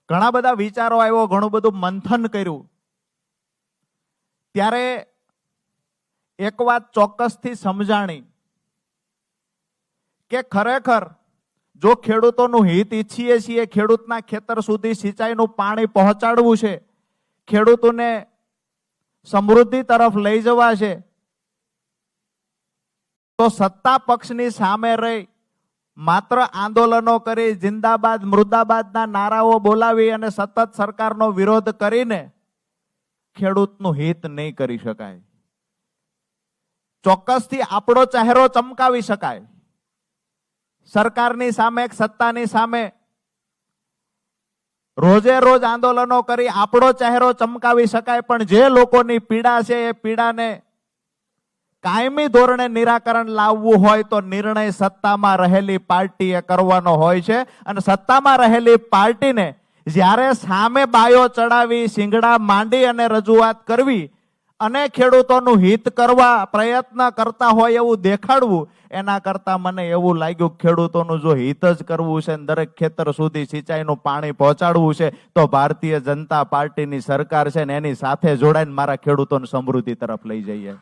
ઘણા બધા વિચારો આવ્યો, ઘણું બધું મંથન કર્યું, ત્યારે એક વાત ચોક્કસથી સમજાણી કે ખરેખર જો ખેડૂતોનું હિત ઈચ્છીએ છીએ, ખેડૂતના ખેતર સુધી સિંચાઈનું પાણી પહોંચાડવું છે, ખેડૂતોને સમૃદ્ધિ તરફ લઈ જવા છે, તો સત્તા પક્ષની સામે રહી માત્ર આંદોલનો કરી, જિંદાબાદ મુર્દાબાદના નારાઓ બોલાવી અને સતત સરકારનો વિરોધ કરીને ખેડૂતનું હિત નહીં કરી શકાય. ચોક્કસથી આપણો ચહેરો ચમકાવી શકાય. સરકારની સામે, સત્તાની સામે રોજે રોજ આંદોલનો કરી આપણો ચહેરો ચમકાવી શકાય, પણ જે લોકોની પીડા છે એ પીડાને કાયમી ધોરણે નિરાકરણ લાવવું હોય તો નિર્ણય સત્તામાં રહેલી પાર્ટીએ કરવાનો હોય છે. અને સત્તામાં રહેલી પાર્ટીને જ્યારે સામે બાયો ચડાવી, સિંગડા માંડી અને રજૂઆત કરવી અને ખેડૂતોનું હિત કરવા પ્રયત્ન કરતા હોય એવું દેખાડવું, એના કરતા મને એવું લાગ્યું ખેડૂતોનું જો હિત જ કરવું છે, દરેક ખેતર સુધી સિંચાઈનું પાણી પહોંચાડવું છે, તો ભારતીય જનતા પાર્ટીની સરકાર છે ને એની સાથે જોડાઈને મારા ખેડૂતોને સમૃદ્ધિ તરફ લઈ જઈએ.